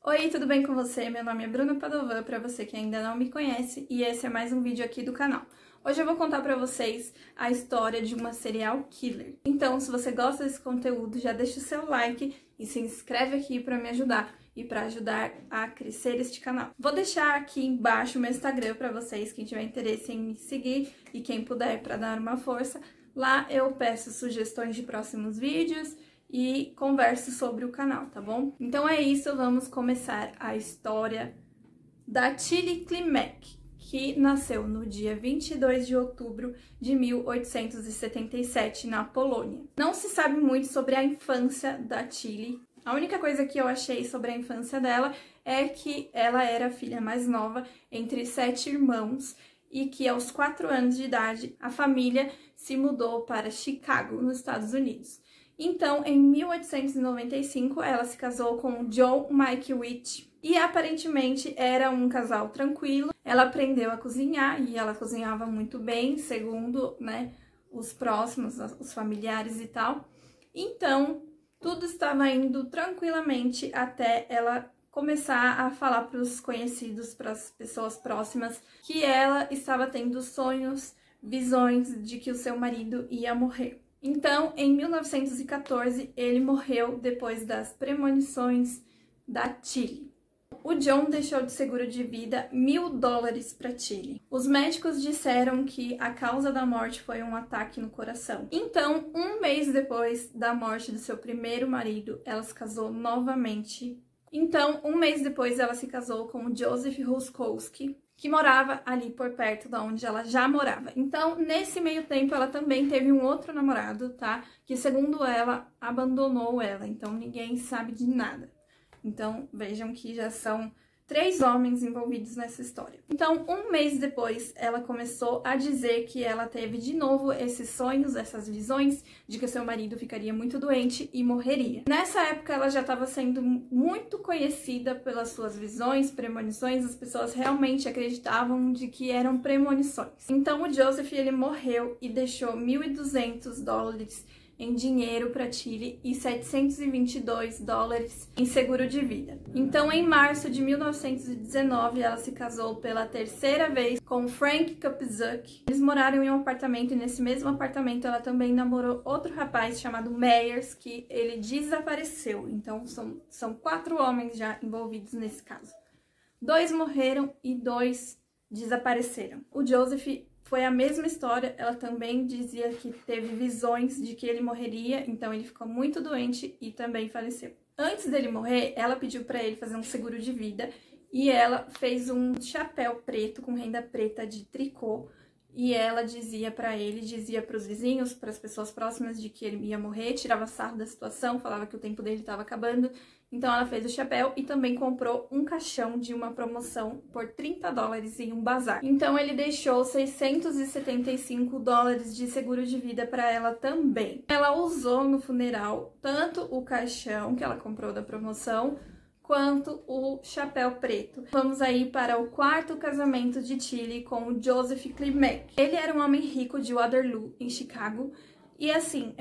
Oi, tudo bem com você? Meu nome é Bruna Padovan, para você que ainda não me conhece, e esse é mais um vídeo aqui do canal. Hoje eu vou contar para vocês a história de uma serial killer. Então, se você gosta desse conteúdo, já deixa o seu like e se inscreve aqui para me ajudar e para ajudar a crescer este canal. Vou deixar aqui embaixo o meu Instagram para vocês, quem tiver interesse em me seguir e quem puder para dar uma força. Lá eu peço sugestões de próximos vídeos e converso sobre o canal, tá bom? Então é isso, vamos começar a história da Tilly Klimek, que nasceu no dia 22 de outubro de 1877 na Polônia. Não se sabe muito sobre a infância da Tilly. A única coisa que eu achei sobre a infância dela é que ela era a filha mais nova entre 7 irmãos e que aos 4 anos de idade a família se mudou para Chicago, nos Estados Unidos. Então, em 1895, ela se casou com John Malkiewicz e aparentemente era um casal tranquilo. Ela aprendeu a cozinhar e ela cozinhava muito bem, segundo, os próximos, os familiares e tal. Então, tudo estava indo tranquilamente até ela começar a falar para os conhecidos, para as pessoas próximas, que ela estava tendo sonhos, visões de que o seu marido ia morrer. Então, em 1914, ele morreu depois das premonições da Tilly. O John deixou de seguro de vida $1.000 para Tilly. Os médicos disseram que a causa da morte foi um ataque no coração. Então, um mês depois da morte do seu primeiro marido, ela se casou novamente. Ela se casou com Joseph Ruskowski, que morava ali por perto da onde ela já morava. Então, nesse meio tempo, ela também teve um outro namorado, tá? Que, segundo ela, abandonou ela. Então, ninguém sabe de nada. Então, vejam que já são 3 homens envolvidos nessa história. Então, um mês depois, ela começou a dizer que ela teve de novo esses sonhos, essas visões de que o seu marido ficaria muito doente e morreria. Nessa época, ela já estava sendo muito conhecida pelas suas visões, premonições. As pessoas realmente acreditavam de que eram premonições. Então, o Joseph, ele morreu e deixou $1.200 em dinheiro para Tilly e $722 em seguro de vida. Então, em março de 1919, ela se casou pela 3ª vez com Frank Kupczuk. Eles moraram em um apartamento e nesse mesmo apartamento ela também namorou outro rapaz chamado Meyers, que ele desapareceu. Então, são 4 homens já envolvidos nesse caso. 2 morreram e 2 desapareceram. O Joseph foi a mesma história, ela também dizia que teve visões de que ele morreria, então ele ficou muito doente e também faleceu. Antes dele morrer, ela pediu para ele fazer um seguro de vida e ela fez um chapéu preto com renda preta de tricô e ela dizia para ele, dizia para os vizinhos, para as pessoas próximas de que ele ia morrer, tirava sarro da situação, falava que o tempo dele estava acabando. Então ela fez o chapéu e também comprou um caixão de uma promoção por $30 em um bazar. Então ele deixou $675 de seguro de vida para ela também. Ela usou no funeral tanto o caixão que ela comprou da promoção, quanto o chapéu preto. Vamos aí para o 4º casamento de Tilly com o Joseph Klimek. Ele era um homem rico de Waterloo, em Chicago. E assim,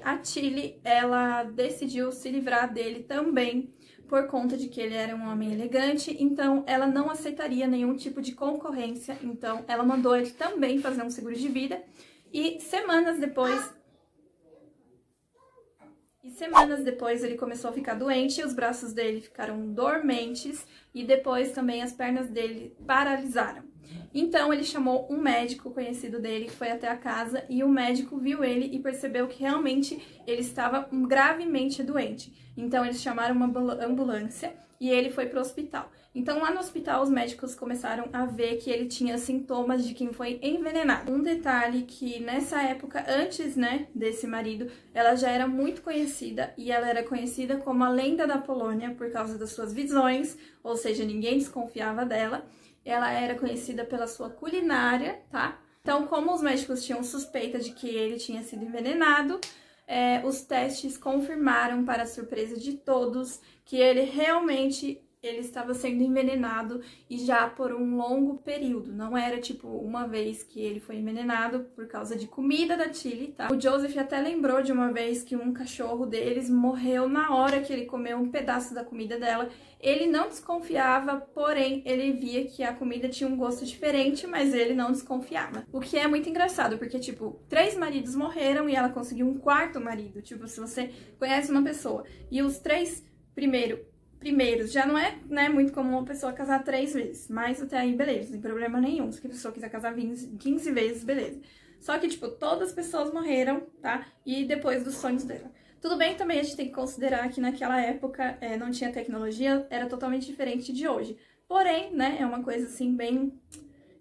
a Tilly, ela decidiu se livrar dele também por conta de que ele era um homem elegante, então ela não aceitaria nenhum tipo de concorrência, então ela mandou ele também fazer um seguro de vida e semanas depois ele começou a ficar doente, os braços dele ficaram dormentes e depois também as pernas dele paralisaram. Então ele chamou um médico conhecido dele que foi até a casa e o médico viu ele e percebeu que realmente ele estava gravemente doente. Então eles chamaram uma ambulância e ele foi para o hospital. Então lá no hospital os médicos começaram a ver que ele tinha sintomas de quem foi envenenado. Um detalhe que nessa época, antes desse marido, ela já era muito conhecida e ela era conhecida como a lenda da Polônia por causa das suas visões, ou seja, ninguém desconfiava dela. Ela era conhecida pela sua culinária, tá? Então, como os médicos tinham suspeita de que ele tinha sido envenenado, os testes confirmaram, para a surpresa de todos, que ele realmente ele estava sendo envenenado e já por um longo período. Não era tipo uma vez que ele foi envenenado por causa de comida da Tilly, tá? O Joseph até lembrou de uma vez que um cachorro deles morreu na hora que ele comeu um pedaço da comida dela. Ele não desconfiava, porém ele via que a comida tinha um gosto diferente, mas ele não desconfiava. O que é muito engraçado, porque tipo, 3 maridos morreram e ela conseguiu um 4º marido. Tipo, se você conhece uma pessoa e os 3 primeiros, já não é, né, muito comum uma pessoa casar 3 vezes, mas até aí, beleza, não tem problema nenhum. Se a pessoa quiser casar 15 vezes, beleza. Só que, tipo, todas as pessoas morreram, tá? E depois dos sonhos dela. Tudo bem, também a gente tem que considerar que naquela época não tinha tecnologia, era totalmente diferente de hoje. Porém, né, é uma coisa, assim, bem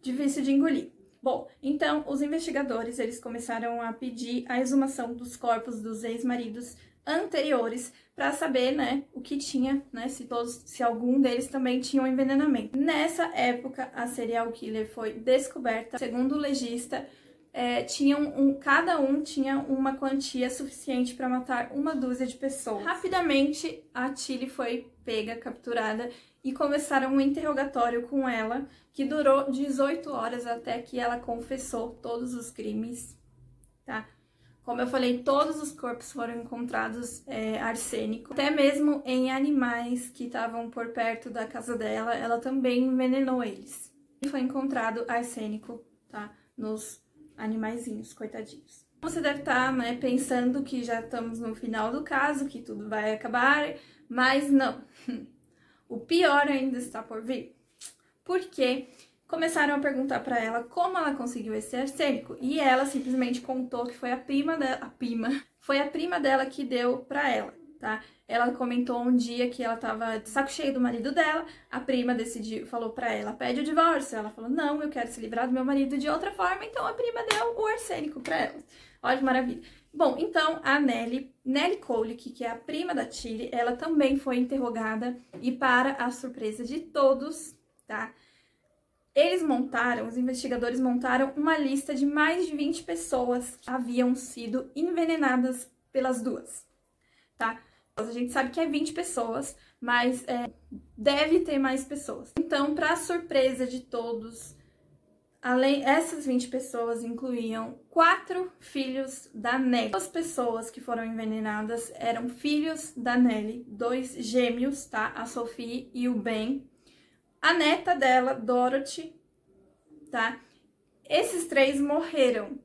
difícil de engolir. Bom, então, os investigadores, eles começaram a pedir a exumação dos corpos dos ex-maridos anteriores para saber, né, o que tinha, né, se algum deles também tinha um envenenamento. Nessa época, a serial killer foi descoberta. Segundo o legista, cada um tinha uma quantia suficiente para matar 1 dúzia de pessoas. Rapidamente, a Tilly foi pega, capturada, e começaram um interrogatório com ela, que durou 18 horas até que ela confessou todos os crimes, tá? Como eu falei, todos os corpos foram encontrados arsênico. Até mesmo em animais que estavam por perto da casa dela, ela também envenenou eles. E foi encontrado arsênico, tá? Nos animaizinhos, coitadinhos. Você deve estar, né, pensando que já estamos no final do caso, que tudo vai acabar, mas não. O pior ainda está por vir. Porque começaram a perguntar para ela como ela conseguiu esse arsênico. E ela simplesmente contou que foi a prima dela que deu para ela, tá? Ela comentou um dia que ela tava de saco cheio do marido dela, a prima falou para ela, pede o divórcio. Ela falou, não, eu quero se livrar do meu marido de outra forma, então a prima deu o arsênico para ela. Olha que maravilha. Bom, então a Nellie Kolick, que é a prima da Tilly, ela também foi interrogada e, para a surpresa de todos, tá? Os investigadores montaram uma lista de mais de 20 pessoas que haviam sido envenenadas pelas duas, tá? A gente sabe que é 20 pessoas, mas deve ter mais pessoas. Então, para surpresa de todos, essas 20 pessoas incluíam 4 filhos da Nellie. As pessoas que foram envenenadas eram filhos da Nellie, 2 gêmeos, tá? A Sophie e o Ben. A neta dela, Dorothy, tá? Esses 3 morreram.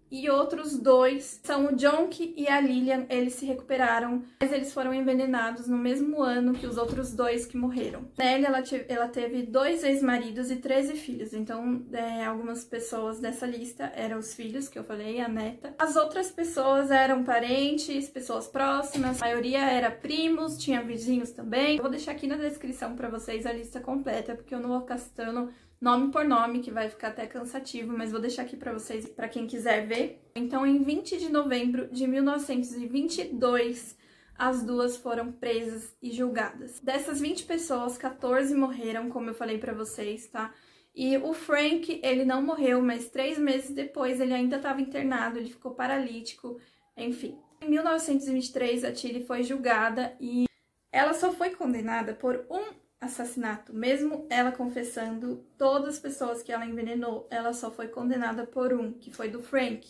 E outros 2 são o Jonk e a Lillian, eles se recuperaram, mas eles foram envenenados no mesmo ano que os outros 2 que morreram. Nellie, ela teve 2 ex-maridos e 13 filhos, então algumas pessoas dessa lista eram os filhos, que eu falei, a neta. As outras pessoas eram parentes, pessoas próximas, a maioria era primos, tinha vizinhos também. Eu vou deixar aqui na descrição pra vocês a lista completa, porque eu não vou castando nome por nome, que vai ficar até cansativo, mas vou deixar aqui pra vocês, pra quem quiser ver. Então, em 20 de novembro de 1922, as duas foram presas e julgadas. Dessas 20 pessoas, 14 morreram, como eu falei pra vocês, tá? E o Frank, ele não morreu, mas 3 meses depois ele ainda estava internado, ele ficou paralítico, enfim. Em 1923, a Tilly foi julgada e ela só foi condenada por um assassinato. Mesmo ela confessando todas as pessoas que ela envenenou, ela só foi condenada por um, que foi do Frank.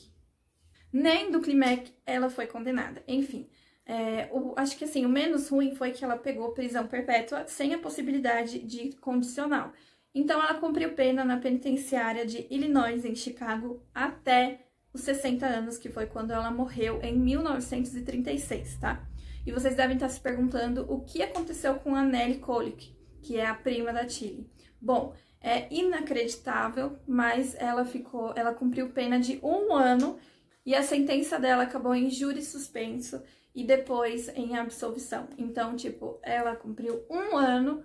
Nem do Klimek ela foi condenada. Enfim, acho que assim, o menos ruim foi que ela pegou prisão perpétua sem a possibilidade de condicional. Então ela cumpriu pena na penitenciária de Illinois, em Chicago, até os 60 anos, que foi quando ela morreu em 1936, tá? E vocês devem estar se perguntando o que aconteceu com a Nellie Kolick, que é a prima da Tilly. Bom, é inacreditável, mas ela cumpriu pena de 1 ano e a sentença dela acabou em júri suspenso e depois em absolvição. Então, tipo, ela cumpriu 1 ano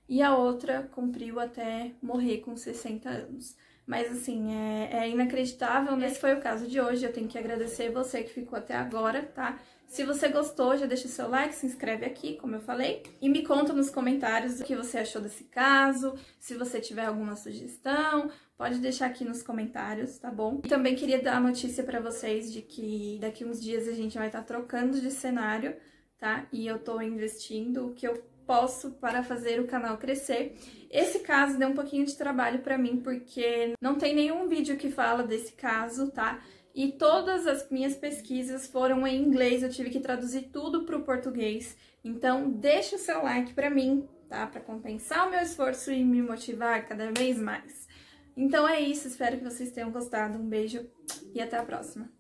e a outra cumpriu até morrer com 60 anos. Mas assim, é inacreditável, né? Esse foi o caso de hoje. Eu tenho que agradecer você que ficou até agora, tá? Se você gostou, já deixa o seu like, se inscreve aqui, como eu falei. E me conta nos comentários o que você achou desse caso. Se você tiver alguma sugestão, pode deixar aqui nos comentários, tá bom? E também queria dar a notícia pra vocês de que daqui uns dias a gente vai estar trocando de cenário, tá? E eu tô investindo o que eu posso para fazer o canal crescer. Esse caso deu um pouquinho de trabalho pra mim, porque não tem nenhum vídeo que fala desse caso, tá? E todas as minhas pesquisas foram em inglês, eu tive que traduzir tudo pro português. Então, deixa o seu like pra mim, tá? Pra compensar o meu esforço e me motivar cada vez mais. Então é isso, espero que vocês tenham gostado. Um beijo e até a próxima.